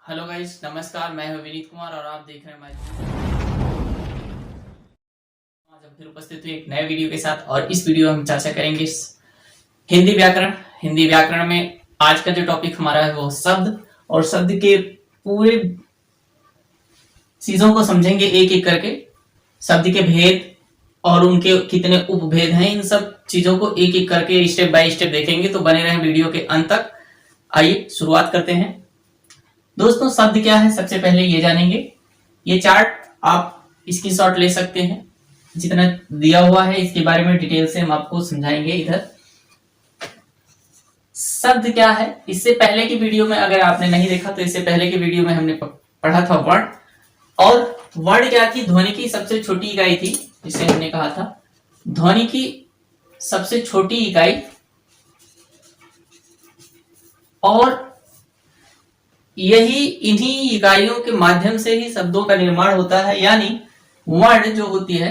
Hello guys, नमस्कार। मैं हूं विनीत कुमार और आप देख रहे हैं आज हम फिर उपस्थित हुए एक नए वीडियो के साथ। और इस वीडियो में हम चर्चा करेंगे हिंदी व्याकरण में आज का जो टॉपिक हमारा है वो शब्द, और शब्द के पूरे चीजों को समझेंगे एक एक करके। शब्द के भेद और उनके कितने उपभेद हैं, इन सब चीजों को एक एक करके स्टेप बाय स्टेप देखेंगे। तो बने रहें वीडियो के अंत तक। आइए शुरुआत करते हैं। दोस्तों, शब्द क्या है सबसे पहले ये जानेंगे। ये चार्ट आप स्क्रीनशॉट ले सकते हैं, जितना दिया हुआ है इसके बारे में डिटेल से हम आपको समझाएंगे। इधर शब्द क्या है, इससे पहले की वीडियो में अगर आपने नहीं देखा तो इससे पहले की वीडियो में हमने पढ़ा था वर्ण। और वर्ण क्या थी? ध्वनि की सबसे छोटी इकाई थी, जिसे हमने कहा था ध्वनि की सबसे छोटी इकाई। और यही इन्हीं इकाइयों के माध्यम से ही शब्दों का निर्माण होता है। यानी वर्ण जो होती है,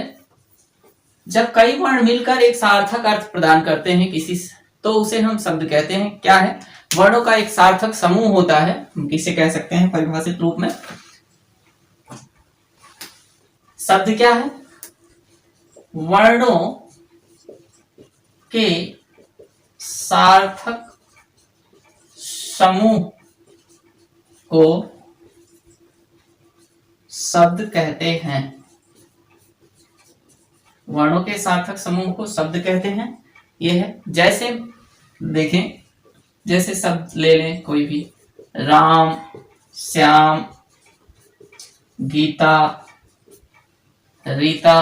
जब कई वर्ण मिलकर एक सार्थक अर्थ प्रदान करते हैं किसी से, तो उसे हम शब्द कहते हैं। क्या है? वर्णों का एक सार्थक समूह होता है, हम किसे कह सकते हैं परिभाषित रूप में। शब्द क्या है? वर्णों के सार्थक समूह को शब्द कहते हैं। वर्णों के सार्थक समूह को शब्द कहते हैं। यह है, जैसे देखें, जैसे शब्द ले लें कोई भी, राम, श्याम, गीता, रीता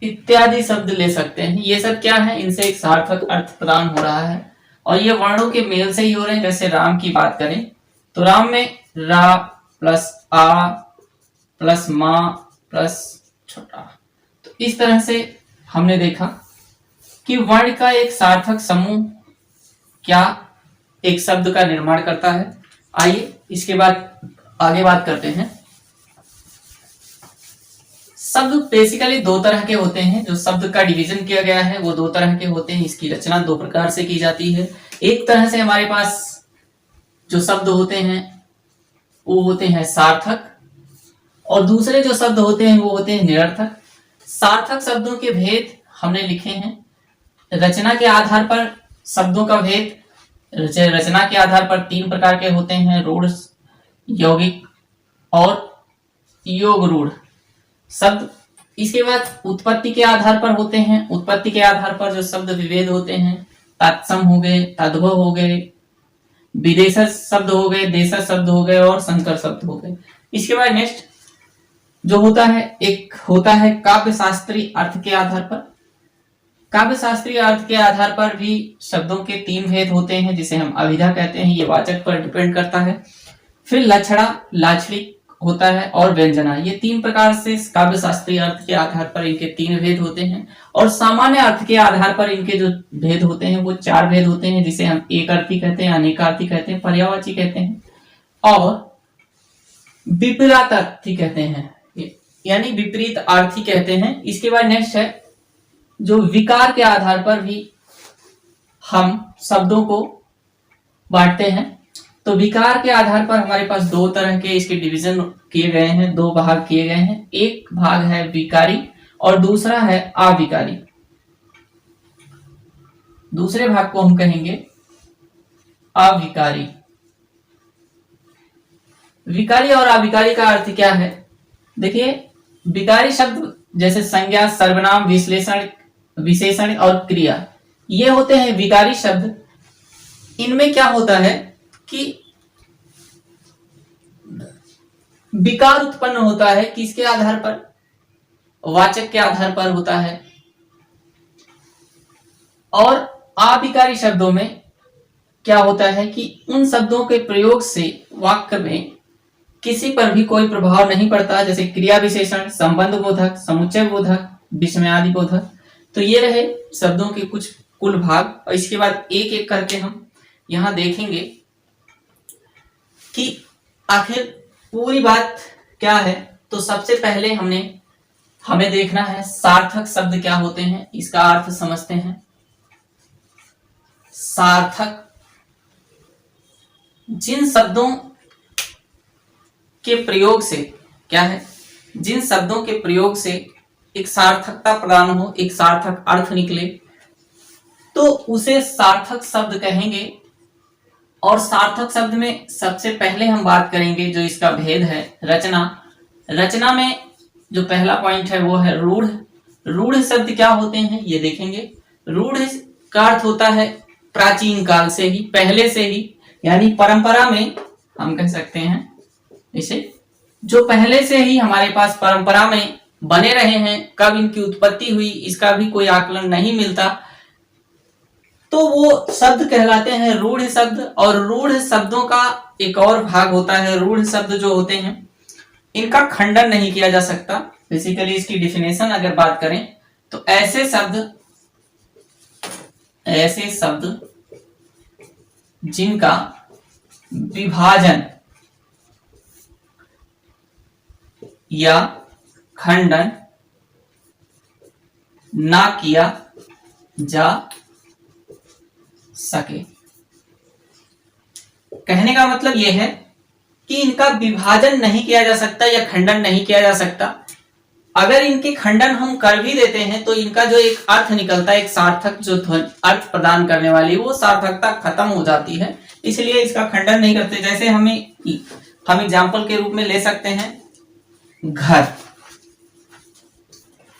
इत्यादि शब्द ले सकते हैं। ये सब क्या है? इनसे एक सार्थक अर्थ प्रदान हो रहा है और ये वर्णों के मेल से ही हो रहे हैं। जैसे राम की बात करें तो राम में रा प्लस आ प्लस मा प्लस छोटा। तो इस तरह से हमने देखा कि वर्ण का एक सार्थक समूह क्या एक शब्द का निर्माण करता है। आइए इसके बाद आगे बात करते हैं। शब्द बेसिकली दो तरह के होते हैं। जो शब्द का डिवीजन किया गया है वो दो तरह के होते हैं। इसकी रचना दो प्रकार से की जाती है। एक तरह से हमारे पास जो शब्द होते हैं वो होते हैं सार्थक, और दूसरे जो शब्द होते हैं वो होते हैं निरर्थक। सार्थक शब्दों के भेद हमने लिखे हैं। रचना के आधार पर शब्दों का भेद, रचना के आधार पर तीन प्रकार के होते हैं: रूढ़, यौगिक और योग रूढ़ शब्द। इसके बाद उत्पत्ति के आधार पर होते हैं। उत्पत्ति के आधार पर जो शब्द विभेद होते हैं, तत्सम हो गए, तद्भव हो गए, विदेशज शब्द हो गए, देशज शब्द हो गए और संकर शब्द हो गए। इसके बाद नेक्स्ट जो होता है, एक होता है काव्य शास्त्रीय अर्थ के आधार पर। काव्य शास्त्रीय अर्थ के आधार पर भी शब्दों के तीन भेद होते हैं, जिसे हम अभिधा कहते हैं। ये वाचक पर डिपेंड करता है। फिर लक्षणा, लाक्षणिक होता है और व्यंजना। ये तीन प्रकार से काव्य शास्त्रीय अर्थ के आधार पर इनके तीन भेद होते हैं। और सामान्य अर्थ के आधार पर इनके जो भेद होते हैं वो चार भेद होते हैं, जिसे हम एक अर्थी कहते हैं, अनेकार्थी कहते हैं, पर्यायवाची कहते हैं और विपरीतार्थी कहते हैं, यानी विपरीत अर्थी कहते हैं। इसके बाद नेक्स्ट है जो विकार के आधार पर भी हम शब्दों को बांटते हैं। तो विकार के आधार पर हमारे पास दो तरह के इसके डिवीजन किए गए हैं, दो भाग किए गए हैं। एक भाग है विकारी और दूसरा है अविकारी। दूसरे भाग को हम कहेंगे अविकारी। विकारी और अविकारी का अर्थ क्या है? देखिए, विकारी शब्द जैसे संज्ञा, सर्वनाम, विश्लेषण, विशेषण और क्रिया, ये होते हैं विकारी शब्द। इनमें क्या होता है कि विकार उत्पन्न होता है किसके आधार पर? वाचक के आधार पर होता है। और अविकारी शब्दों में क्या होता है कि उन शब्दों के प्रयोग से वाक्य में किसी पर भी कोई प्रभाव नहीं पड़ता, जैसे क्रिया विशेषण, संबंध बोधक, समुच्चय बोधक, विस्मयादि बोधक। तो ये रहे शब्दों के कुछ कुल भाग। और इसके बाद एक एक करके हम यहां देखेंगे कि आखिर पूरी बात क्या है। तो सबसे पहले हमें देखना है सार्थक शब्द क्या होते हैं, इसका अर्थ समझते हैं। सार्थक जिन शब्दों जिसके प्रयोग से क्या है, जिन शब्दों के प्रयोग से एक सार्थकता प्रदान हो, एक सार्थक अर्थ निकले, तो उसे सार्थक शब्द कहेंगे। और सार्थक शब्द में सबसे पहले हम बात करेंगे जो इसका भेद है, रचना। रचना में जो पहला पॉइंट है वो है रूढ़। रूढ़ शब्द क्या होते हैं ये देखेंगे। रूढ़ का अर्थ होता है प्राचीन काल से ही, पहले से ही, यानी परंपरा में हम कह सकते हैं इसे, जो पहले से ही हमारे पास परंपरा में बने रहे हैं। कब इनकी उत्पत्ति हुई इसका भी कोई आकलन नहीं मिलता, तो वो शब्द कहलाते हैं रूढ़ शब्द। और रूढ़ शब्दों का एक और भाग होता है, रूढ़ शब्द जो होते हैं इनका खंडन नहीं किया जा सकता। बेसिकली इसकी डिफिनेशन अगर बात करें तो ऐसे शब्द जिनका विभाजन या खंडन ना किया जा सके। कहने का मतलब यह है कि इनका विभाजन नहीं किया जा सकता या खंडन नहीं किया जा सकता। अगर इनके खंडन हम कर भी देते हैं तो इनका जो एक अर्थ निकलता है, एक सार्थक जो अर्थ प्रदान करने वाली, वो सार्थकता खत्म हो जाती है, इसलिए इसका खंडन नहीं करते। जैसे हम एग्जाम्पल के रूप में ले सकते हैं घर।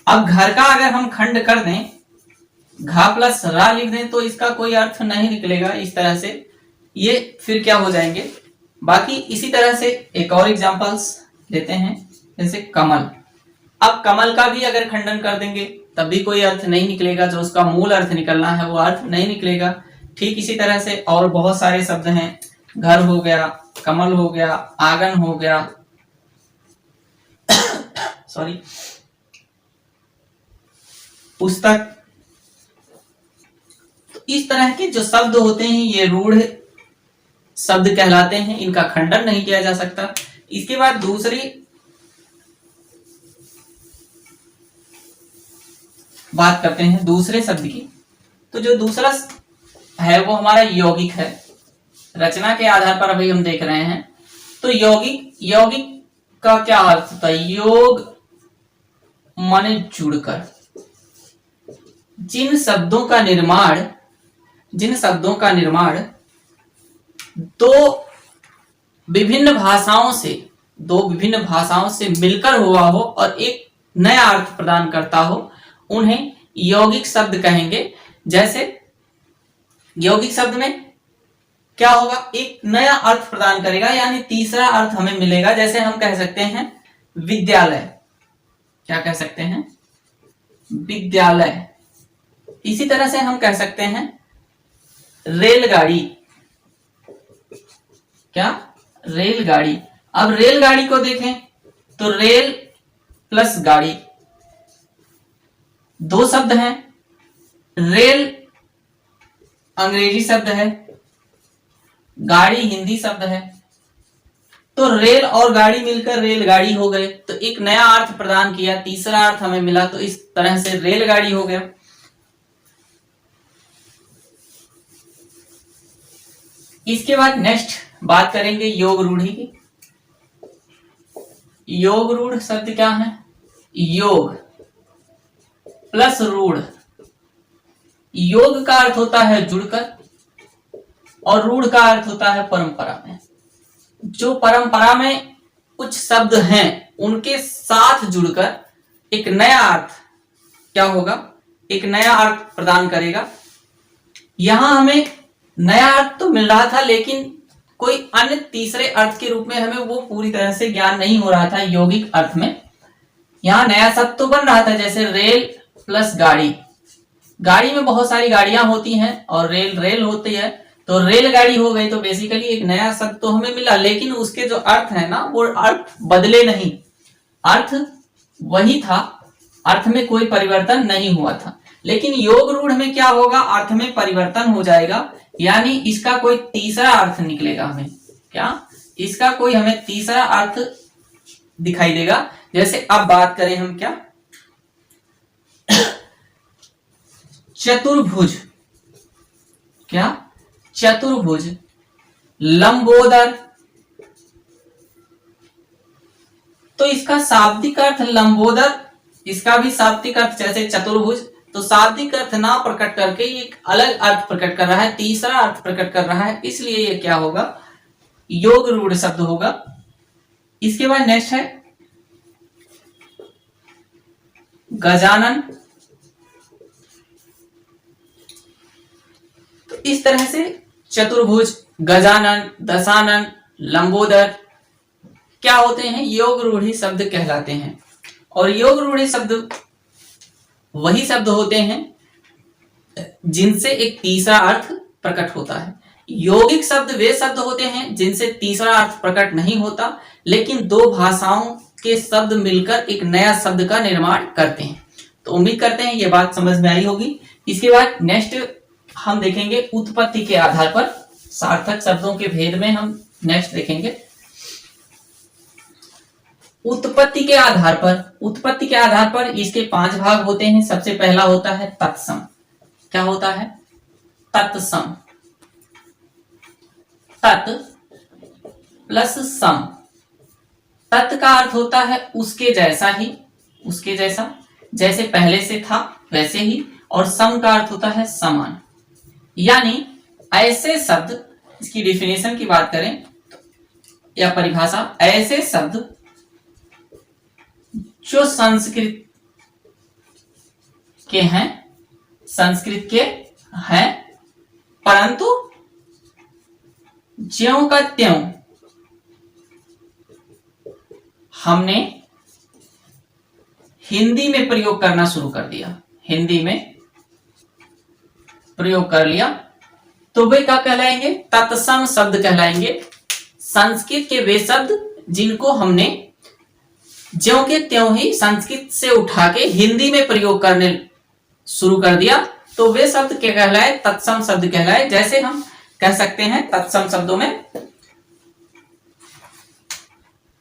अब घर का अगर हम खंड कर दें, घा प्लस रा लिख दें, तो इसका कोई अर्थ नहीं निकलेगा इस तरह से, ये फिर क्या हो जाएंगे। बाकी इसी तरह से एक और एग्जांपल्स लेते हैं, जैसे कमल। अब कमल का भी अगर खंडन कर देंगे तब भी कोई अर्थ नहीं निकलेगा, जो उसका मूल अर्थ निकलना है वो अर्थ नहीं निकलेगा। ठीक इसी तरह से और बहुत सारे शब्द हैं, घर हो गया, कमल हो गया, आंगन हो गया, सॉरी, पुस्तक। तो इस तरह के जो शब्द होते हैं ये रूढ़ शब्द कहलाते हैं, इनका खंडन नहीं किया जा सकता। इसके बाद दूसरी बात करते हैं दूसरे शब्द की। तो जो दूसरा है वो हमारा यौगिक है। रचना के आधार पर अभी हम देख रहे हैं। तो यौगिक का क्या अर्थ होता है? योग माने जुड़कर। जिन शब्दों का निर्माण दो विभिन्न भाषाओं से मिलकर हुआ हो और एक नया अर्थ प्रदान करता हो, उन्हें यौगिक शब्द कहेंगे। जैसे यौगिक शब्द में क्या होगा, एक नया अर्थ प्रदान करेगा, यानी तीसरा अर्थ हमें मिलेगा। जैसे हम कह सकते हैं विद्यालय, क्या कह सकते हैं? विद्यालय। इसी तरह से हम कह सकते हैं रेलगाड़ी, क्या? रेलगाड़ी। अब रेलगाड़ी को देखें तो रेल प्लस गाड़ी दो शब्द हैं। रेल अंग्रेजी शब्द है, गाड़ी हिंदी शब्द है, तो रेल और गाड़ी मिलकर रेलगाड़ी हो गए, तो एक नया अर्थ प्रदान किया, तीसरा अर्थ हमें मिला, तो इस तरह से रेलगाड़ी हो गया। इसके बाद नेक्स्ट बात करेंगे योग रूढ़ी की। योग रूढ़ शब्द क्या है? योग प्लस रूढ़। योग का अर्थ होता है जुड़कर और रूढ़ का अर्थ होता है परंपरा में। जो परंपरा में कुछ शब्द हैं उनके साथ जुड़कर एक नया अर्थ क्या होगा, एक नया अर्थ प्रदान करेगा। यहां हमें नया अर्थ तो मिल रहा था, लेकिन कोई अन्य तीसरे अर्थ के रूप में हमें वो पूरी तरह से ज्ञान नहीं हो रहा था यौगिक अर्थ में। यहाँ नया शब्द तो बन रहा था, जैसे रेल प्लस गाड़ी। गाड़ी में बहुत सारी गाड़ियां होती हैं और रेल होती है, तो रेलगाड़ी हो गई। तो बेसिकली एक नया शब्द तो हमें मिला, लेकिन उसके जो अर्थ है ना वो अर्थ बदले नहीं, अर्थ वही था, अर्थ में कोई परिवर्तन नहीं हुआ था। लेकिन योग रूढ़ में क्या होगा, अर्थ में परिवर्तन हो जाएगा, यानी इसका कोई तीसरा अर्थ निकलेगा हमें। क्या? इसका कोई हमें तीसरा अर्थ दिखाई देगा। जैसे अब बात करें हम क्या, चतुर्भुज। क्या? चतुर्भुज, लंबोदर, तो इसका शाब्दिक अर्थ लंबोदर, इसका भी शाब्दिक अर्थ जैसे चतुर्भुज, तो शाब्दिक अर्थ ना प्रकट करके एक अलग अर्थ प्रकट कर रहा है, तीसरा अर्थ प्रकट कर रहा है, इसलिए ये क्या होगा, योग रूढ़ शब्द होगा। इसके बाद नेक्स्ट है गजानन। तो इस तरह से चतुर्भुज, गजानन, दशानन, लंबोदर क्या होते हैं, योग रूढ़ी शब्द कहलाते हैं। और योग रूढ़ी शब्द वही शब्द होते हैं जिनसे एक तीसरा अर्थ प्रकट होता है। यौगिक शब्द वे शब्द होते हैं जिनसे तीसरा अर्थ प्रकट नहीं होता, लेकिन दो भाषाओं के शब्द मिलकर एक नया शब्द का निर्माण करते हैं। तो उम्मीद करते हैं ये बात समझ में आई होगी। इसके बाद नेक्स्ट हम देखेंगे उत्पत्ति के आधार पर, सार्थक शब्दों के भेद में हम नेक्स्ट देखेंगे। उत्पत्ति के आधार पर इसके 5 भाग होते हैं। सबसे पहला होता है तत्सम। क्या होता है, तत्सम, तत् प्लस सम। तत् का अर्थ होता है उसके जैसा ही, उसके जैसा, जैसे पहले से था वैसे ही, और सम का अर्थ होता है समान। यानी ऐसे शब्द, इसकी डिफिनेशन की बात करें या परिभाषा, ऐसे शब्द जो संस्कृत के हैं परंतु ज्यों का त्यों हमने हिंदी में प्रयोग करना शुरू कर दिया, हिंदी में प्रयोग कर लिया, तो वे क्या कहलाएंगे, तत्सम शब्द कहलाएंगे। संस्कृत के वे शब्द जिनको हमने ज्यों के त्यों ही संस्कृत से उठा के हिंदी में प्रयोग करने शुरू कर दिया, तो वे शब्द क्या कहलाए, तत्सम शब्द कहलाए। जैसे हम कह सकते हैं तत्सम शब्दों में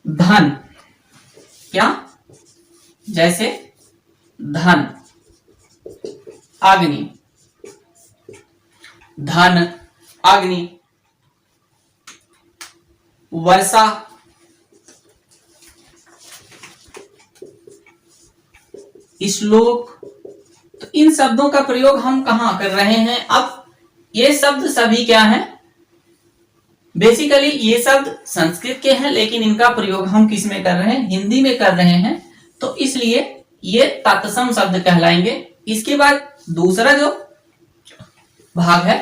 धन, क्या, जैसे धन, अग्नि, धन, अग्नि, वर्षा, श्लोक। तो इन शब्दों का प्रयोग हम कहां कर रहे हैं। अब ये शब्द सभी क्या हैं, बेसिकली ये शब्द संस्कृत के हैं, लेकिन इनका प्रयोग हम किस में कर रहे हैं, हिंदी में कर रहे हैं, तो इसलिए ये तत्सम शब्द कहलाएंगे। इसके बाद दूसरा जो भाग है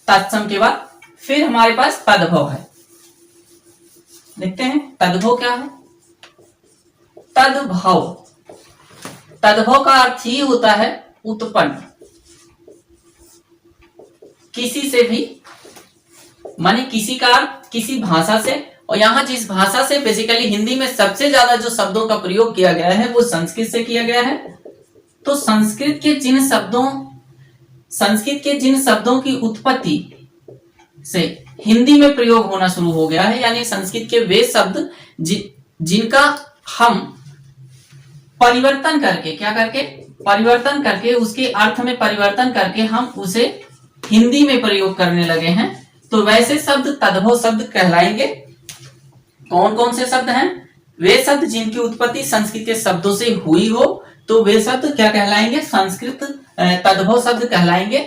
तत्सम के बाद फिर हमारे पास तद्भव है। देखते हैं तद्भव क्या है। तद्भव, तद्भव का अर्थ ही होता है उत्पन्न, किसी से भी, माने किसी का अर्थ किसी भाषा से। और यहां जिस भाषा से, बेसिकली हिंदी में सबसे ज्यादा जो शब्दों का प्रयोग किया गया है वो संस्कृत से किया गया है। तो संस्कृत के जिन शब्दों की उत्पत्ति से हिंदी में प्रयोग होना शुरू हो गया है, यानी संस्कृत के वे शब्द जिनका हम परिवर्तन करके, क्या करके, परिवर्तन करके, उसके अर्थ में परिवर्तन करके हम उसे हिंदी में प्रयोग करने लगे हैं, तो वैसे शब्द तद्भव शब्द कहलाएंगे। कौन कौन से शब्द हैं, वे शब्द जिनकी उत्पत्ति संस्कृत के शब्दों से हुई हो, तो वे शब्द क्या कहलाएंगे, संस्कृत तद्भव शब्द कहलाएंगे।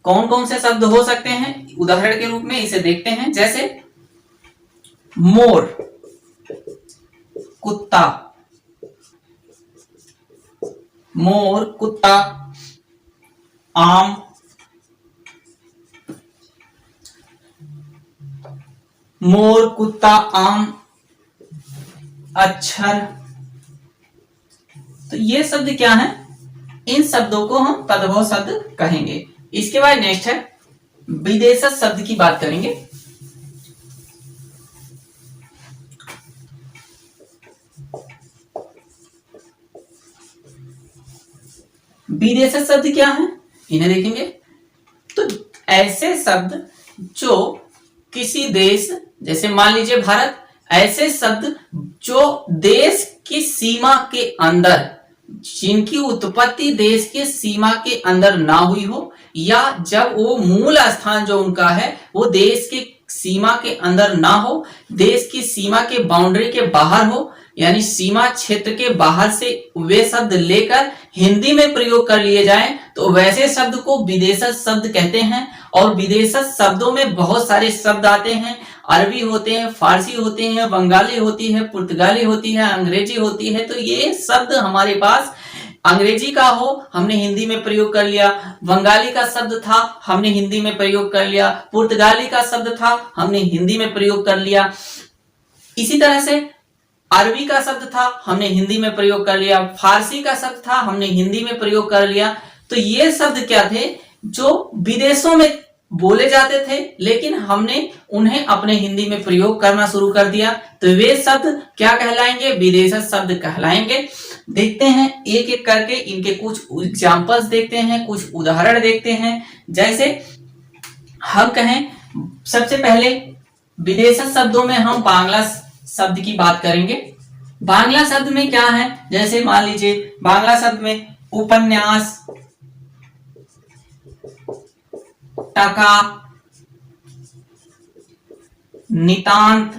कौन कौन से शब्द हो सकते हैं, उदाहरण के रूप में इसे देखते हैं। जैसे मोर, कुत्ता, मोर, कुत्ता, आम, मोर, कुत्ता, आम, अक्षर। तो ये शब्द क्या हैं, इन शब्दों को हम तद्भव शब्द कहेंगे। इसके बाद नेक्स्ट है विदेशज शब्द की बात करेंगे। विदेशज शब्द क्या है, इन्हें देखेंगे। तो ऐसे शब्द जो किसी देश, जैसे मान लीजिए भारत, ऐसे शब्द जो देश की सीमा के अंदर, जिनकी उत्पत्ति देश के सीमा के अंदर ना हुई हो, या जब वो मूल स्थान जो उनका है वो देश के सीमा के अंदर ना हो, देश की सीमा के बाउंड्री के बाहर हो, यानी सीमा क्षेत्र के बाहर से वे शब्द लेकर हिंदी में प्रयोग कर लिए जाएं तो वैसे शब्द को विदेशज शब्द कहते हैं। और विदेशज शब्दों में बहुत सारे शब्द आते हैं, अरबी होते हैं, फारसी होते हैं, बंगाली होती है, पुर्तगाली होती है, अंग्रेजी होती है। तो ये शब्द हमारे पास अंग्रेजी का हो हमने हिंदी में प्रयोग कर लिया, बंगाली का शब्द था हमने हिंदी में प्रयोग कर लिया, पुर्तगाली का शब्द था हमने हिंदी में प्रयोग कर लिया। इसी तरह से अरबी का शब्द था हमने हिंदी में प्रयोग कर लिया, फारसी का शब्द था हमने हिंदी में प्रयोग कर लिया। तो ये शब्द क्या थे जो विदेशों में बोले जाते थे लेकिन हमने उन्हें अपने हिंदी में प्रयोग करना शुरू कर दिया। तो वे शब्द क्या कहलाएंगे? विदेशज शब्द कहलाएंगे। देखते हैं एक एक करके इनके कुछ एग्जाम्पल्स देखते हैं, कुछ उदाहरण देखते हैं। जैसे हम कहें सबसे पहले विदेशज शब्दों में हम बांग्ला शब्द की बात करेंगे। बांग्ला शब्द में क्या है? जैसे मान लीजिए बांग्ला शब्द में उपन्यास, टका, नितांत।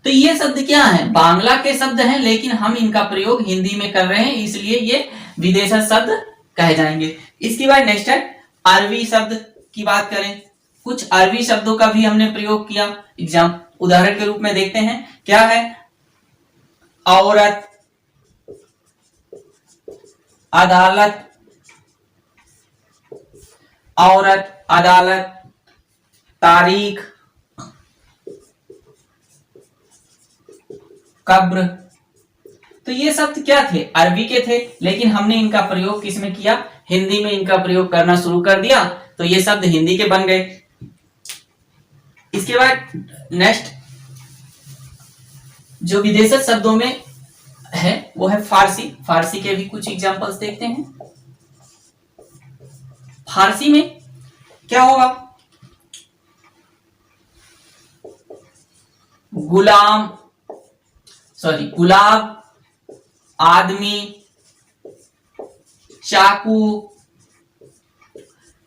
तो ये शब्द क्या है? बांग्ला के शब्द हैं लेकिन हम इनका प्रयोग हिंदी में कर रहे हैं, इसलिए ये विदेशज शब्द कहे जाएंगे। इसके बाद नेक्स्ट है अरबी शब्द की बात करें। कुछ अरबी शब्दों का भी हमने प्रयोग किया। उदाहरण के रूप में देखते हैं क्या है? औरत, अदालत, औरत, अदालत, तारीख, कब्र। तो ये शब्द क्या थे? अरबी के थे लेकिन हमने इनका प्रयोग किस में किया? हिंदी में इनका प्रयोग करना शुरू कर दिया तो ये शब्द हिंदी के बन गए। इसके बाद नेक्स्ट जो विदेशज शब्दों में है वो है फारसी। फारसी के भी कुछ एग्जांपल्स देखते हैं। फारसी में क्या होगा? गुलाब, आदमी, चाकू,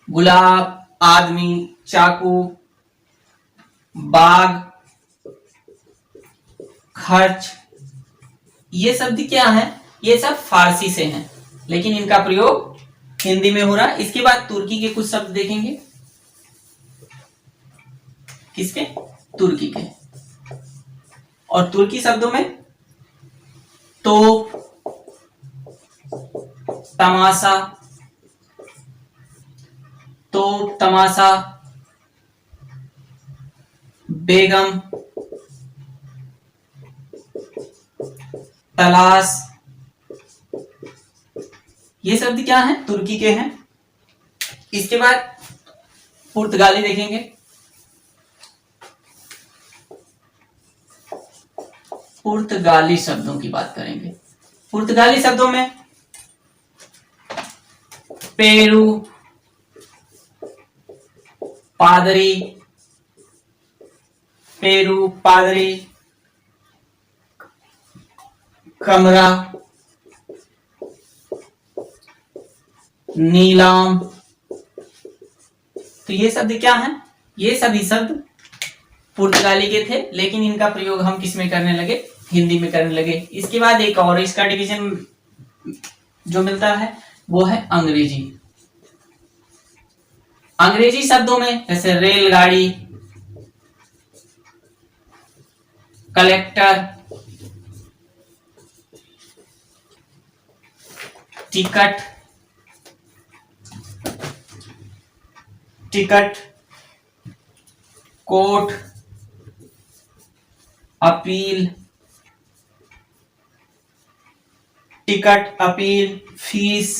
गुलाब, आदमी, चाकू, बाग, खर्च। ये शब्द क्या है? ये सब फारसी से हैं लेकिन इनका प्रयोग हिंदी में हो रहा है। इसके बाद तुर्की के कुछ शब्द देखेंगे। किसके? तुर्की के। और तुर्की शब्दों में तोप, तमाशा, बेगम, तलाश। ये शब्द क्या है? तुर्की के हैं। इसके बाद पुर्तगाली देखेंगे। पुर्तगाली शब्दों की बात करेंगे। पुर्तगाली शब्दों में पेरू, पादरी, कमरा, नीलाम। तो ये शब्द क्या है? ये सभी शब्द पुर्तगाली के थे लेकिन इनका प्रयोग हम किस में करने लगे? हिंदी में करने लगे। इसके बाद एक और इसका डिवीजन जो मिलता है वो है अंग्रेजी। अंग्रेजी शब्दों में जैसे रेलगाड़ी, collector, ticket, court, appeal, fees.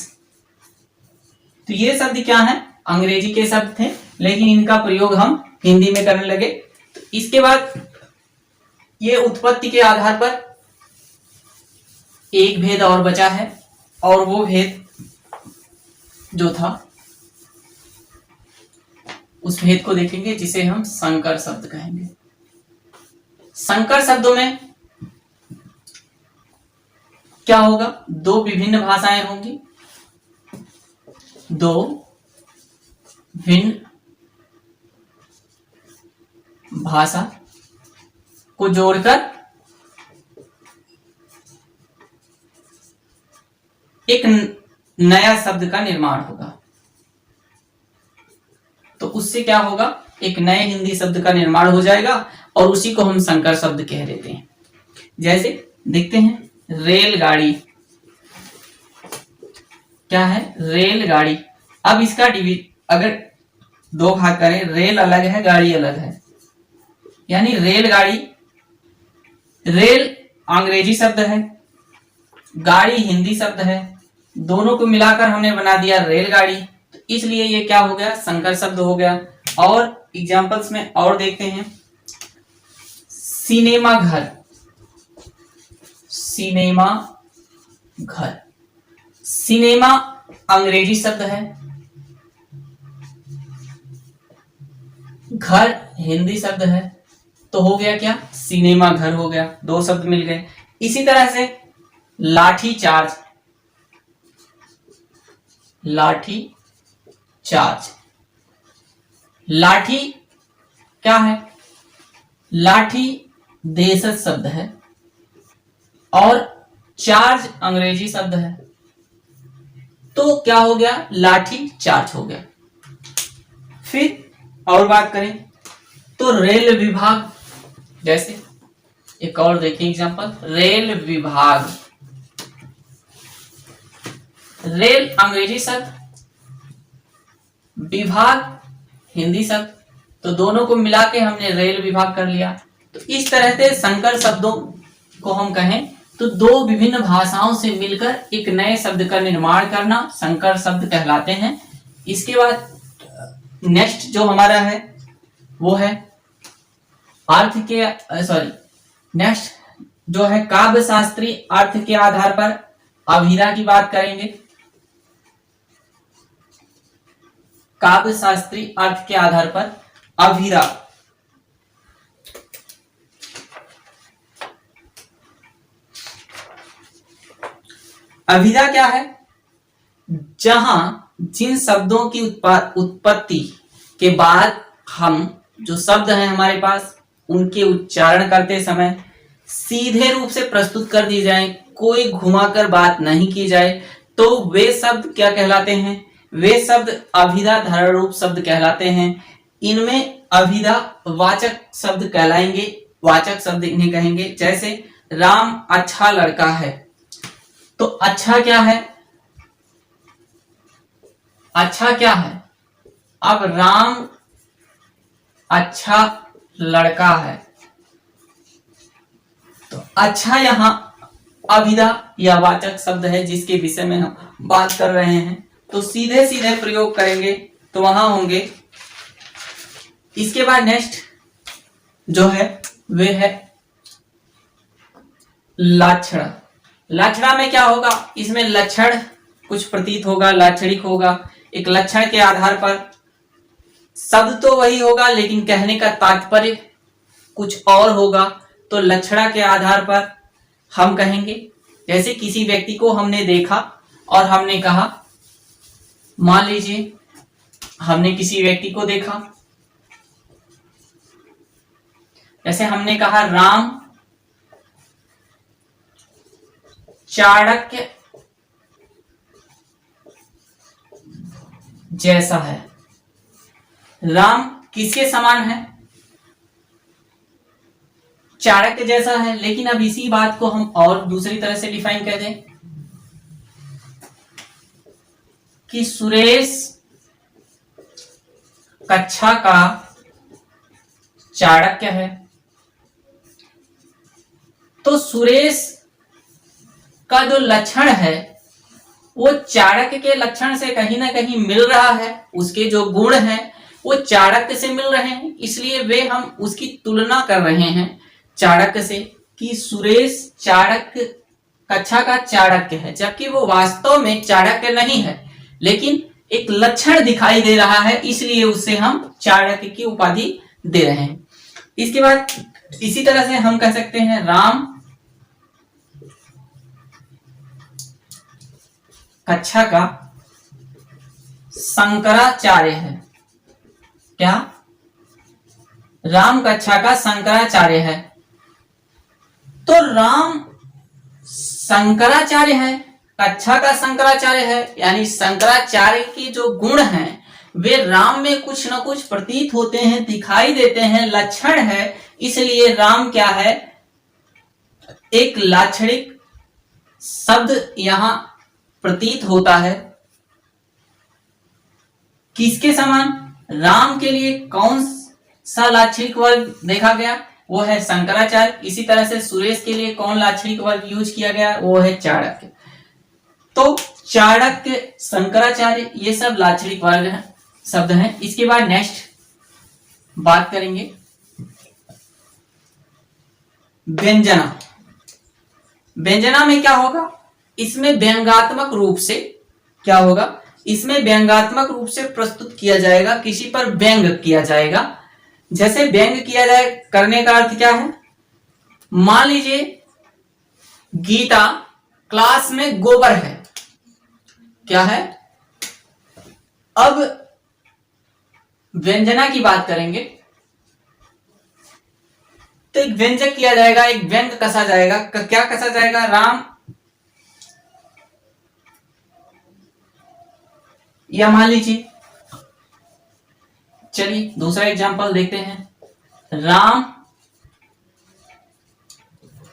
तो ये शब्द क्या है? अंग्रेजी के शब्द थे लेकिन इनका प्रयोग हम हिंदी में करने लगे। तो इसके बाद ये उत्पत्ति के आधार पर एक भेद और बचा है और वो भेद जो था उस भेद को देखेंगे जिसे हम संकर शब्द कहेंगे। संकर शब्दों में क्या होगा? दो विभिन्न भाषाएं होंगी, दो भिन्न भाषा को जोड़कर एक नया शब्द का निर्माण होगा। तो उससे क्या होगा, एक नए हिंदी शब्द का निर्माण हो जाएगा और उसी को हम संकर शब्द कह देते हैं। जैसे देखते हैं रेलगाड़ी, क्या है, रेलगाड़ी। अब इसका अगर दो भाग करें, रेल अलग है, गाड़ी अलग है, यानी रेलगाड़ी, रेल अंग्रेजी शब्द है, गाड़ी हिंदी शब्द है, दोनों को मिलाकर हमने बना दिया रेलगाड़ी, तो इसलिए ये क्या हो गया, संकर शब्द हो गया। और एग्जांपल्स में और देखते हैं, सिनेमा घर, सिनेमा घर, सिनेमा अंग्रेजी शब्द है, घर हिंदी शब्द है, तो हो गया क्या, सिनेमा घर हो गया, दो शब्द मिल गए। इसी तरह से लाठी चार्ज, लाठी चार्ज, लाठी क्या है, लाठी देशज शब्द है और चार्ज अंग्रेजी शब्द है, तो क्या हो गया, लाठी चार्ज हो गया। फिर और बात करें तो रेल विभाग, जैसे एक और देखिए एग्जांपल, रेल विभाग, रेल अंग्रेजी शब्द, विभाग हिंदी शब्द, तो दोनों को मिला के हमने रेल विभाग कर लिया। तो इस तरह से संकर शब्दों को हम कहें तो दो विभिन्न भाषाओं से मिलकर एक नए शब्द का निर्माण करना संकर शब्द कहलाते हैं। इसके बाद नेक्स्ट जो हमारा है वो है अर्थ के नेक्स्ट जो है काव्य शास्त्री अर्थ के आधार पर अभिधा की बात करेंगे। काव्य शास्त्री अर्थ के आधार पर अभिधा, अभिधा क्या है, जहां जिन शब्दों की उत्पत्ति के बाद हम जो शब्द हैं हमारे पास उनके उच्चारण करते समय सीधे रूप से प्रस्तुत कर दी जाए, कोई घुमाकर बात नहीं की जाए, तो वे शब्द क्या कहलाते हैं, वे शब्द अभिधा धारण रूप शब्द कहलाते हैं। इनमें अभिधा वाचक शब्द कहलाएंगे, वाचक शब्द इन्हें कहेंगे। जैसे राम अच्छा लड़का है, तो अच्छा क्या है, अच्छा क्या है, अब राम अच्छा लड़का है, तो अच्छा यहां अभिधा या वाचक शब्द है जिसके विषय में हम बात कर रहे हैं, तो सीधे सीधे प्रयोग करेंगे तो वहां होंगे। इसके बाद नेक्स्ट जो है वे है लक्षण। लक्षणा में क्या होगा, इसमें लक्षण कुछ प्रतीत होगा, लाक्षणिक होगा। एक लक्षण के आधार पर शब्द तो वही होगा लेकिन कहने का तात्पर्य कुछ और होगा, तो लक्षणा के आधार पर हम कहेंगे। जैसे किसी व्यक्ति को हमने देखा और हमने कहा, मान लीजिए हमने किसी व्यक्ति को देखा, जैसे हमने कहा राम चाणक्य जैसा है। राम किसके समान है, चाणक्य जैसा है। लेकिन अब इसी बात को हम और दूसरी तरह से डिफाइन कर दें कि सुरेश कक्षा का चाणक्य है, तो सुरेश का जो लक्षण है वो चाणक्य के लक्षण से कहीं ना कहीं मिल रहा है, उसके जो गुण हैं वो चाणक्य से मिल रहे हैं, इसलिए वे हम उसकी तुलना कर रहे हैं चाणक्य से कि सुरेश चाणक्य कक्षा का चाणक्य है, जबकि वो वास्तव में चाणक्य नहीं है, लेकिन एक लक्षण दिखाई दे रहा है, इसलिए उससे हम चाणक्य की उपाधि दे रहे हैं। इसके बाद इसी तरह से हम कह सकते हैं राम कक्षा का शंकराचार्य है। क्या, राम कक्षा का शंकराचार्य है, तो राम शंकराचार्य है कक्षा का शंकराचार्य है, यानी शंकराचार्य के जो गुण हैं वे राम में कुछ न कुछ प्रतीत होते हैं, दिखाई देते हैं, लक्षण है, इसलिए राम क्या है, एक लाक्षणिक शब्द यहां प्रतीत होता है। किसके समान? राम के लिए कौन सा लाक्षणिक वर्ग देखा गया? वो है शंकराचार्य। इसी तरह से सुरेश के लिए कौन लाक्षणिक वर्ग यूज किया गया? वो है चाणक्य। तो चाणक्य, शंकराचार्य, ये सब लाक्षणिक वर्ग हैं, शब्द हैं। इसके बाद नेक्स्ट बात करेंगे व्यंजना। व्यंजना में क्या होगा? इसमें व्यंग्यात्मक रूप से क्या होगा? इसमें व्यंग्यात्मक रूप से प्रस्तुत किया जाएगा, किसी पर व्यंग किया जाएगा। जैसे व्यंग किया जाए, करने का अर्थ क्या है? मान लीजिए गीता क्लास में गोबर है, क्या है? अब व्यंजना की बात करेंगे तो एक व्यंजक किया जाएगा, एक व्यंग कसा जाएगा। क्या कसा जाएगा? राम, या मान लीजिए, चलिए दूसरा एग्जांपल देखते हैं। राम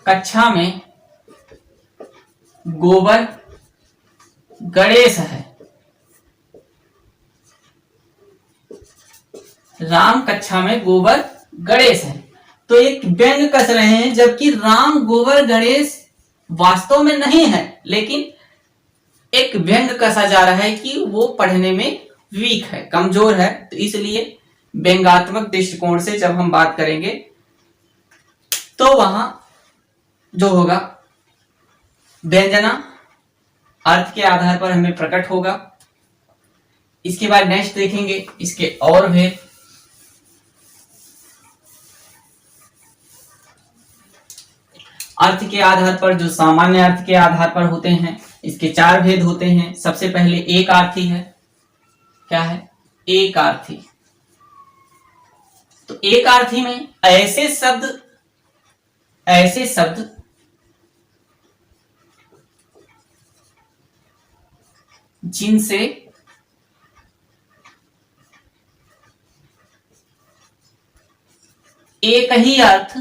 कक्षा में गोबर गणेश है। राम कक्षा में गोबर गणेश है, तो एक व्यंग कस रहे हैं, जबकि राम गोबर गणेश वास्तव में नहीं है, लेकिन एक व्यंग कसा जा रहा है कि वो पढ़ने में वीक है, कमजोर है। तो इसलिए व्यंग्यात्मक दृष्टिकोण से जब हम बात करेंगे तो वहां जो होगा व्यंजना अर्थ के आधार पर हमें प्रकट होगा। इसके बाद नेक्स्ट देखेंगे इसके और भेद। अर्थ के आधार पर, जो सामान्य अर्थ के आधार पर होते हैं, इसके 4 भेद होते हैं। सबसे पहले एक आर्थी है। क्या है? एक आर्थी। तो एक आर्थी में ऐसे शब्द जिनसे एक ही अर्थ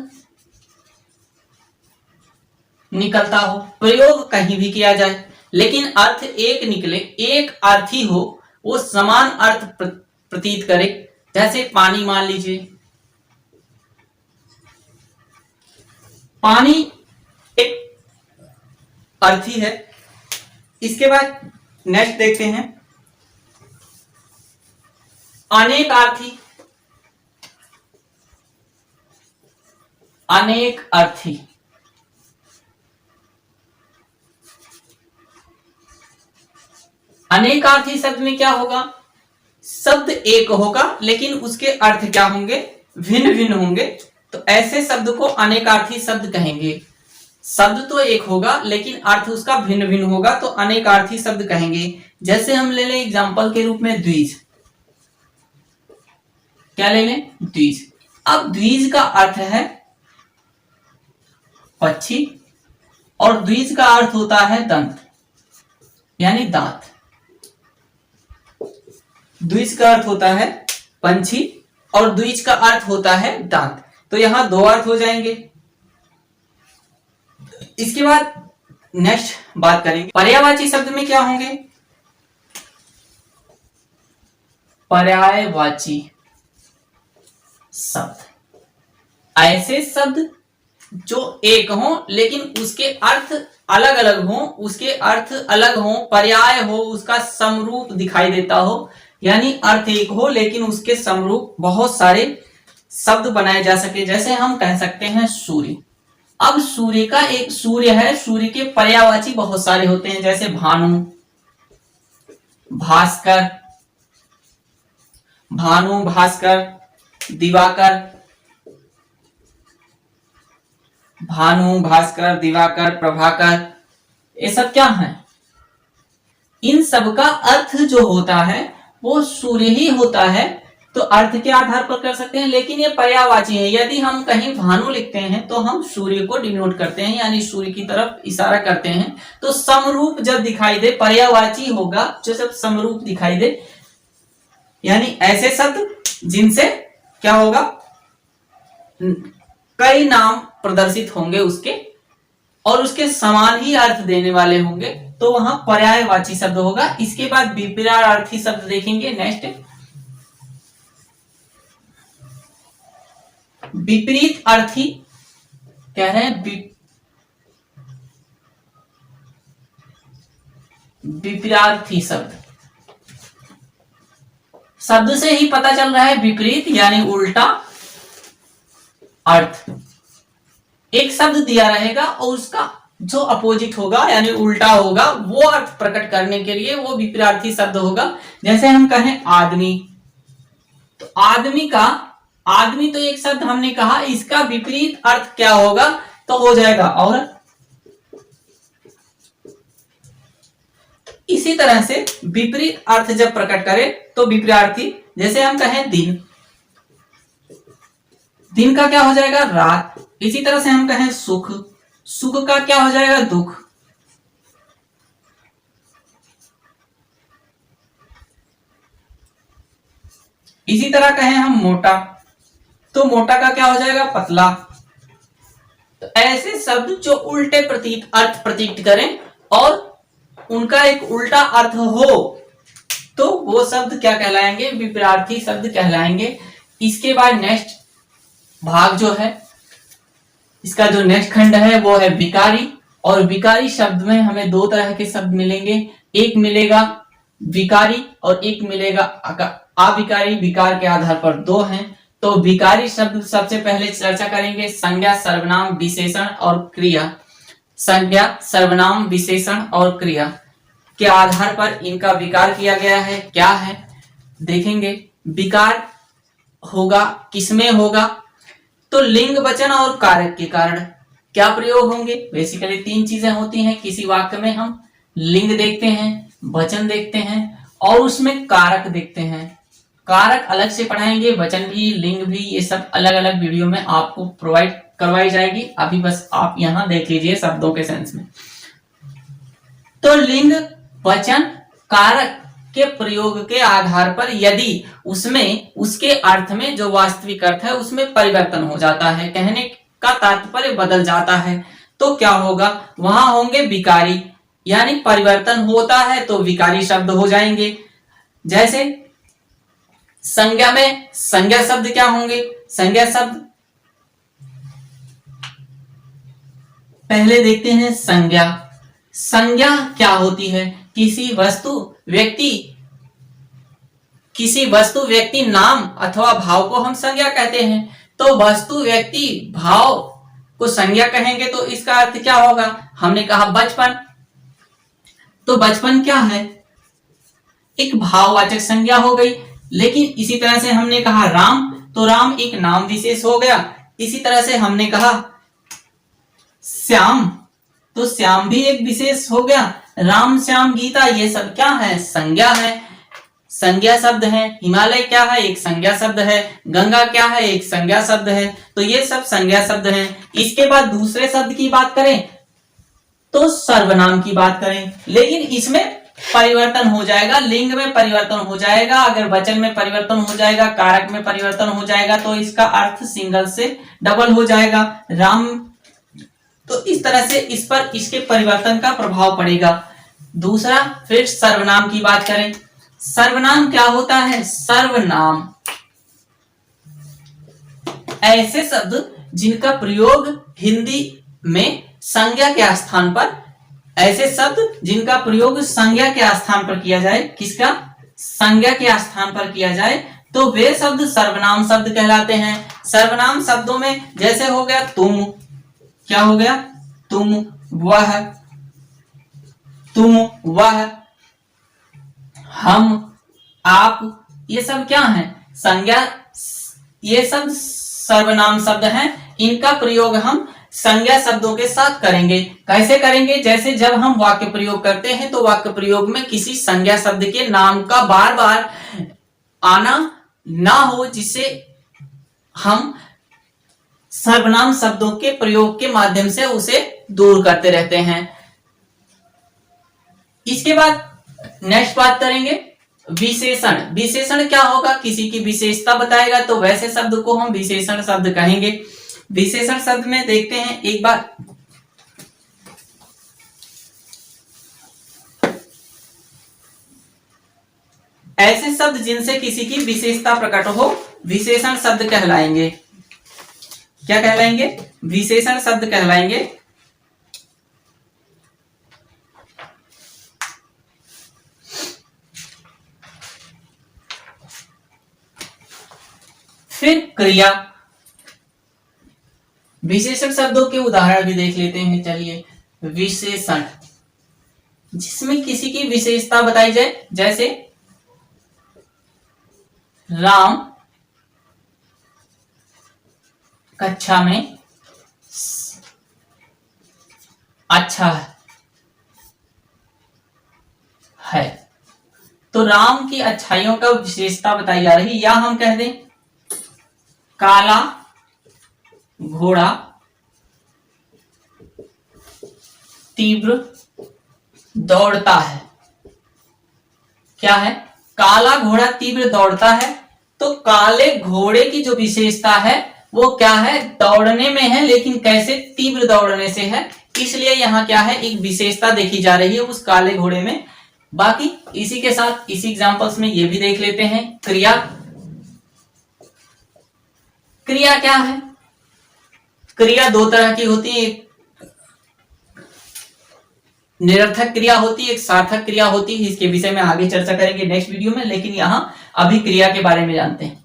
निकलता हो, प्रयोग कहीं भी किया जाए लेकिन अर्थ एक निकले, एक अर्थी हो, वो समान अर्थ प्रतीत करे। जैसे पानी, मान लीजिए पानी एक अर्थी है। इसके बाद नेक्स्ट देखते हैं अनेक अर्थी। अनेक अर्थी, अनेकार्थी शब्द में क्या होगा? शब्द एक होगा लेकिन उसके अर्थ क्या होंगे? भिन्न भिन्न होंगे। तो ऐसे शब्द को अनेकार्थी शब्द कहेंगे। शब्द तो एक होगा लेकिन अर्थ उसका भिन्न भिन्न होगा, तो अनेकार्थी शब्द कहेंगे। जैसे हम ले लें एग्जाम्पल के रूप में द्विज। क्या ले लें? द्विज। अब द्विज का अर्थ है पक्षी और द्विज का अर्थ होता है दंत, यानी दांत। द्विज का अर्थ होता है पंछी और द्विज का अर्थ होता है दांत। तो यहां 2 अर्थ हो जाएंगे। इसके बाद नेक्स्ट बात करेंगे पर्यायवाची शब्द में क्या होंगे? पर्यायवाची शब्द ऐसे शब्द जो एक हो लेकिन उसके अर्थ अलग अलग हो, उसके अर्थ अलग हो, पर्याय हो, उसका समरूप दिखाई देता हो, यानी अर्थ एक हो लेकिन उसके समरूप बहुत सारे शब्द बनाए जा सके। जैसे हम कह सकते हैं सूर्य। अब सूर्य का एक सूर्य है, सूर्य के पर्यायवाची बहुत सारे होते हैं, जैसे भानु, भास्कर, भानु, भास्कर, दिवाकर, भानु, भास्कर, दिवाकर, प्रभाकर, ये सब क्या है? इन सब का अर्थ जो होता है वो सूर्य ही होता है, तो अर्थ के आधार पर कर सकते हैं, लेकिन ये पर्यायवाची है। यदि हम कहीं भानु लिखते हैं तो हम सूर्य को डिनोट करते हैं, यानी सूर्य की तरफ इशारा करते हैं। तो समरूप जब दिखाई दे, पर्यायवाची होगा जो सब समरूप दिखाई दे, यानी ऐसे शब्द जिनसे क्या होगा, कई नाम प्रदर्शित होंगे उसके और उसके समान ही अर्थ देने वाले होंगे, तो वहां पर्यायवाची शब्द होगा। इसके बाद विपरीतार्थी शब्द देखेंगे। नेक्स्ट विपरीत अर्थी कह रहे हैं, विपरीतार्थी शब्द, शब्द से ही पता चल रहा है विपरीत यानी उल्टा अर्थ। एक शब्द दिया रहेगा और उसका जो अपोजिट होगा यानी उल्टा होगा, वो अर्थ प्रकट करने के लिए वो विपरीतार्थी शब्द होगा। जैसे हम कहें आदमी, तो आदमी तो एक शब्द हमने कहा, इसका विपरीत अर्थ क्या होगा, तो हो जाएगा औरत। इसी तरह से विपरीत अर्थ जब प्रकट करे तो विपरीतार्थी, जैसे हम कहें दिन का क्या हो जाएगा, रात। इसी तरह से हम कहें सुख का क्या हो जाएगा, दुख। इसी तरह कहें हम मोटा, तो मोटा का क्या हो जाएगा, पतला। तो ऐसे शब्द जो उल्टे अर्थ प्रतीत करें और उनका एक उल्टा अर्थ हो, तो वो शब्द क्या कहलाएंगे, विपरीतार्थी शब्द कहलाएंगे। इसके बाद नेक्स्ट भाग जो है, इसका जो नेक्स्ट खंड है वो है विकारी। और विकारी शब्द में हमें दो तरह के शब्द मिलेंगे, एक मिलेगा विकारी और एक मिलेगा अविकारी। विकार के आधार पर दो हैं। तो विकारी शब्द सबसे पहले चर्चा करेंगे, संज्ञा, सर्वनाम, विशेषण और क्रिया। संज्ञा, सर्वनाम, विशेषण और क्रिया के आधार पर इनका विकार किया गया है। क्या है देखेंगे। विकार होगा किसमें होगा, तो लिंग, वचन और कारक के कारण क्या प्रयोग होंगे। बेसिकली तीन चीजें होती हैं किसी वाक्य में, हम लिंग देखते हैं, वचन देखते हैं और उसमें कारक देखते हैं। कारक अलग से पढ़ाएंगे, वचन भी, लिंग भी, ये सब अलग अलग वीडियो में आपको प्रोवाइड करवाई जाएगी। अभी बस आप यहां देख लीजिए शब्दों के सेंस में। तो लिंग, वचन, कारक के प्रयोग के आधार पर यदि उसमें उसके अर्थ में जो वास्तविक अर्थ है उसमें परिवर्तन हो जाता है, कहने का तात्पर्य बदल जाता है, तो क्या होगा, वहां होंगे विकारी, यानी परिवर्तन होता है तो विकारी शब्द हो जाएंगे। जैसे संज्ञा में संज्ञा शब्द क्या होंगे, संज्ञा शब्द पहले देखते हैं। संज्ञा क्या होती है, किसी वस्तु व्यक्ति नाम अथवा भाव को हम संज्ञा कहते हैं। तो वस्तु व्यक्ति भाव को संज्ञा कहेंगे तो इसका अर्थ क्या होगा, हमने कहा बचपन, तो बचपन क्या है, एक भाववाचक संज्ञा हो गई। लेकिन इसी तरह से हमने कहा राम, तो राम एक नाम विशेष हो गया। इसी तरह से हमने कहा श्याम, तो श्याम भी एक विशेष हो गया। राम, श्याम, गीता, ये सब क्या है, संज्ञा है, संज्ञा शब्द है। हिमालय क्या है, एक संज्ञा शब्द है। गंगा क्या है, एक संज्ञा शब्द है। तो ये सब संज्ञा शब्द हैं। इसके बाद दूसरे शब्द की बात करें तो सर्वनाम की बात करें, लेकिन इसमें परिवर्तन हो जाएगा, लिंग में परिवर्तन हो जाएगा, अगर वचन में परिवर्तन हो जाएगा, कारक में परिवर्तन हो जाएगा, तो इसका अर्थ सिंगल से डबल हो जाएगा। राम, तो इस तरह से इस पर इसके परिवर्तन का प्रभाव पड़ेगा। दूसरा, फिर सर्वनाम की बात करें। सर्वनाम क्या होता है, सर्वनाम ऐसे शब्द जिनका प्रयोग हिंदी में संज्ञा के स्थान पर, ऐसे शब्द जिनका प्रयोग संज्ञा के स्थान पर किया जाए, किसका, संज्ञा के स्थान पर किया जाए, तो वे शब्द सर्वनाम शब्द कहलाते हैं। सर्वनाम शब्दों में जैसे हो गया तुम, क्या हो गया, तुम, वह, हम, आप, ये सब क्या है, संज्ञा, ये सब सर्वनाम शब्द हैं। इनका प्रयोग हम संज्ञा शब्दों के साथ करेंगे। कैसे करेंगे, जैसे जब हम वाक्य प्रयोग करते हैं तो वाक्य प्रयोग में किसी संज्ञा शब्द के नाम का बार बार आना ना हो, जिससे हम सर्वनाम शब्दों के प्रयोग के माध्यम से उसे दूर करते रहते हैं। इसके बाद नेक्स्ट बात करेंगे विशेषण। विशेषण क्या होगा? किसी की विशेषता बताएगा, तो वैसे शब्द को हम विशेषण शब्द कहेंगे। विशेषण शब्द में देखते हैं एक बार, ऐसे शब्द जिनसे किसी की विशेषता प्रकट हो विशेषण शब्द कहलाएंगे। क्या कहलाएंगे? विशेषण शब्द कहलाएंगे। फिर क्रिया। विशेषण शब्दों के उदाहरण भी देख लेते हैं। चलिए, विशेषण जिसमें किसी की विशेषता बताई जाए, जैसे राम कक्षा में अच्छा है, तो राम की अच्छाइयों का विशेषता बताई जा रही है। या हम कह दें काला घोड़ा तीव्र दौड़ता है। क्या है? काला घोड़ा तीव्र दौड़ता है, तो काले घोड़े की जो विशेषता है वो क्या है? दौड़ने में है, लेकिन कैसे? तीव्र दौड़ने से है। इसलिए यहां क्या है? एक विशेषता देखी जा रही है उस काले घोड़े में। बाकी इसी के साथ इसी एग्जांपल्स में ये भी देख लेते हैं क्रिया। क्रिया क्या है? क्रिया दो तरह की होती है, एक निरर्थक क्रिया होती है, एक सार्थक क्रिया होती है। इसके विषय में आगे चर्चा करेंगे नेक्स्ट वीडियो में, लेकिन यहां अभी क्रिया के बारे में जानते हैं।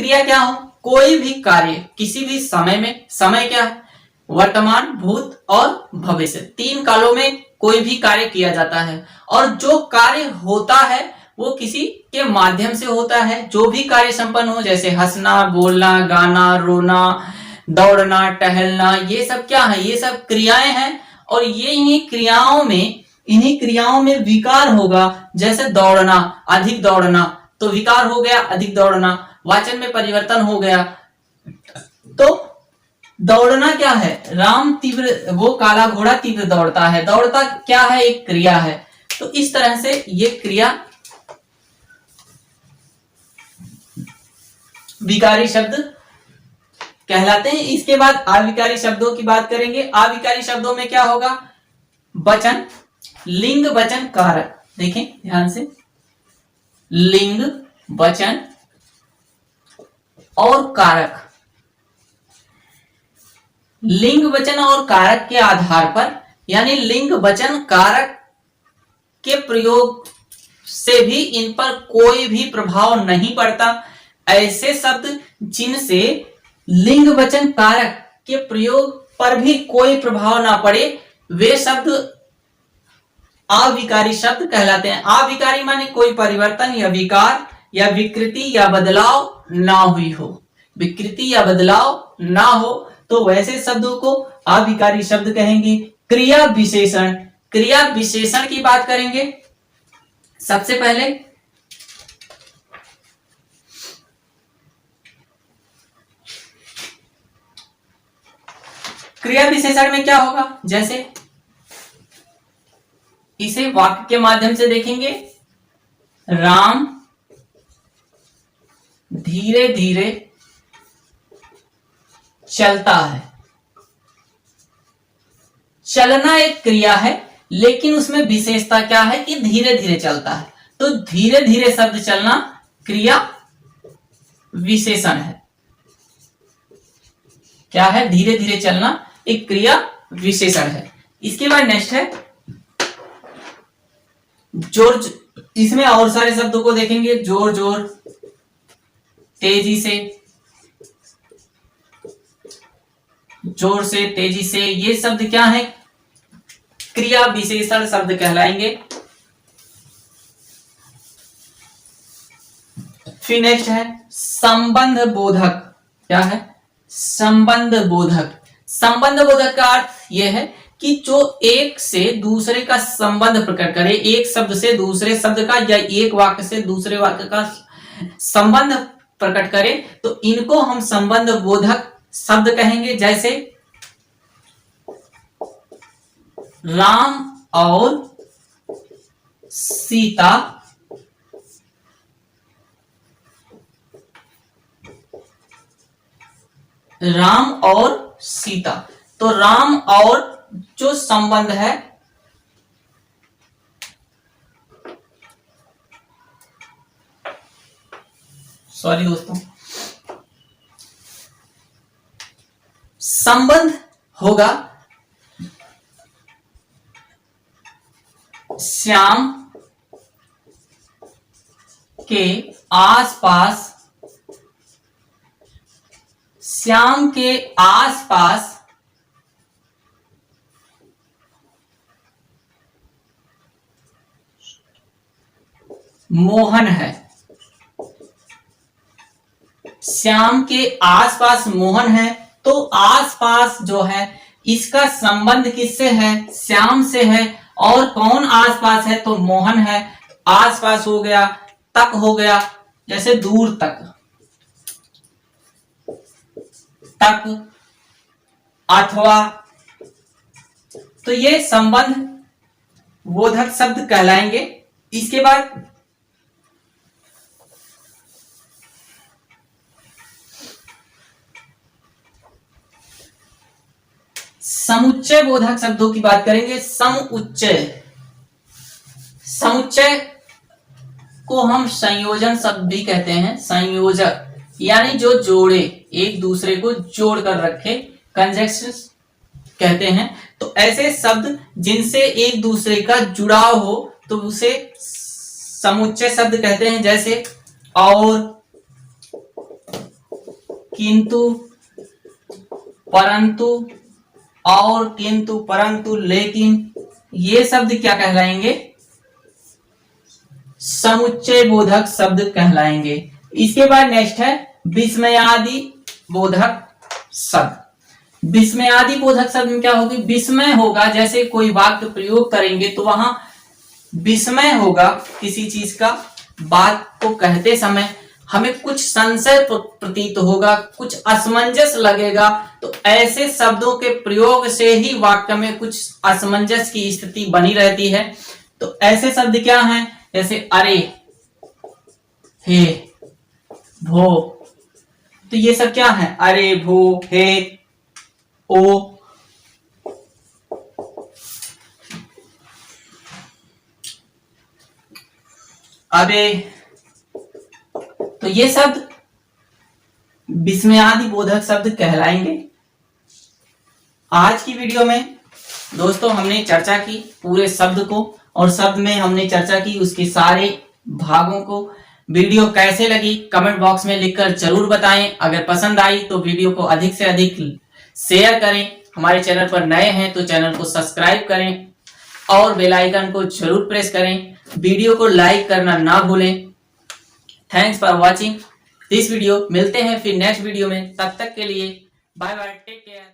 क्रिया क्या हो? कोई भी कार्य किसी भी समय में, समय क्या है? वर्तमान, भूत और भविष्य, तीन कालों में कोई भी कार्य किया जाता है। और जो कार्य होता है वो किसी के माध्यम से होता है। जो भी कार्य संपन्न हो, जैसे हंसना, बोलना, गाना, रोना, दौड़ना, टहलना, ये सब क्या है? ये सब क्रियाएं हैं। और ये इन्हीं क्रियाओं में विकार होगा। जैसे दौड़ना, अधिक दौड़ना, तो विकार हो गया अधिक दौड़ना, वाचन में परिवर्तन हो गया। तो दौड़ना क्या है? राम तीव्र, वो काला घोड़ा तीव्र दौड़ता है। दौड़ता क्या है? एक क्रिया है। तो इस तरह से ये क्रिया विकारी शब्द कहलाते हैं। इसके बाद अविकारी शब्दों की बात करेंगे। अविकारी शब्दों में क्या होगा? वचन, लिंग, वचन, कारक। देखें ध्यान से, लिंग, वचन और कारक। लिंग, वचन और कारक के आधार पर, यानी लिंग, वचन, कारक के प्रयोग से भी इन पर कोई भी प्रभाव नहीं पड़ता। ऐसे शब्द जिनसे लिंग, वचन, कारक के प्रयोग पर भी कोई प्रभाव ना पड़े, वे शब्द अविकारी शब्द कहलाते हैं। अविकारी माने कोई परिवर्तन या विकार या विकृति या बदलाव ना हुई हो। विकृति या बदलाव ना हो, तो वैसे शब्दों को अविकारी शब्द कहेंगे। क्रिया विशेषण। क्रिया विशेषण की बात करेंगे। सबसे पहले क्रिया विशेषण में क्या होगा? जैसे इसे वाक्य के माध्यम से देखेंगे। राम धीरे धीरे चलता है। चलना एक क्रिया है, लेकिन उसमें विशेषता क्या है कि धीरे धीरे चलता है। तो धीरे धीरे शब्द चलना क्रिया विशेषण है। क्या है? धीरे धीरे चलना एक क्रिया विशेषण है। इसके बाद नेक्स्ट है जोर। इसमें और सारे शब्दों को देखेंगे। जोर जोर, तेजी से, जोर से, तेजी से, ये शब्द क्या है? क्रिया विशेषण शब्द कहलाएंगे। फिर नेक्स्ट है संबंध बोधक। क्या है? संबंध बोधक। संबंध बोधक का अर्थ यह है कि जो एक से दूसरे का संबंध प्रकट करे, एक शब्द से दूसरे शब्द का या एक वाक्य से दूसरे वाक्य का संबंध प्रकट करे तो इनको हम संबंध बोधक शब्द कहेंगे। जैसे राम और सीता राम और सीता, तो राम और जो संबंध है सॉरी दोस्तों, संबंध होगा श्याम के आसपास, श्याम के आसपास मोहन है। श्याम के आसपास मोहन है, तो आसपास जो है इसका संबंध किससे है? श्याम से है। और कौन आसपास है? तो मोहन है। आसपास हो गया, तक हो गया, जैसे दूर तक, तक अथवा, तो ये संबंध बोधक शब्द कहलाएंगे। इसके बाद समुच्चय बोधक शब्दों की बात करेंगे। समुच्चय, समुच्चय को हम संयोजन शब्द भी कहते हैं। संयोजक यानी जो जोड़े, एक दूसरे को जोड़ कर रखे, कंजक्शन कहते हैं। तो ऐसे शब्द जिनसे एक दूसरे का जुड़ाव हो तो उसे समुच्चय शब्द कहते हैं। जैसे और, किंतु, परंतु, और, किंतु, परंतु, लेकिन, ये शब्द क्या कहलाएंगे? समुच्चय बोधक शब्द कहलाएंगे। इसके बाद नेक्स्ट है विस्मयादि बोधक शब्द। विस्मयादि बोधक शब्द में क्या होगी? विस्मय होगा, जैसे कोई वाक्य प्रयोग करेंगे तो वहां विस्मय होगा किसी चीज का, बात को कहते समय हमें कुछ संशय प्रतीत होगा, कुछ असमंजस लगेगा, तो ऐसे शब्दों के प्रयोग से ही वाक्य में कुछ असमंजस की स्थिति बनी रहती है। तो ऐसे शब्द क्या हैं? जैसे अरे, हे, भो, तो ये सब क्या है? अरे, भो, हे, ओ, अबे, तो ये शब्द विस्मयादि बोधक शब्द कहलाएंगे। आज की वीडियो में दोस्तों हमने चर्चा की पूरे शब्द को, और शब्द में हमने चर्चा की उसके सारे भागों को। वीडियो कैसे लगी कमेंट बॉक्स में लिखकर जरूर बताएं। अगर पसंद आई तो वीडियो को अधिक से अधिक शेयर करें। हमारे चैनल पर नए हैं तो चैनल को सब्सक्राइब करें और बेल आइकन को जरूर प्रेस करें। वीडियो को लाइक करना ना भूलें। Thanks for watching this video. मिलते हैं फिर नेक्स्ट वीडियो में, तब तक के लिए बाय बाय, टेक केयर।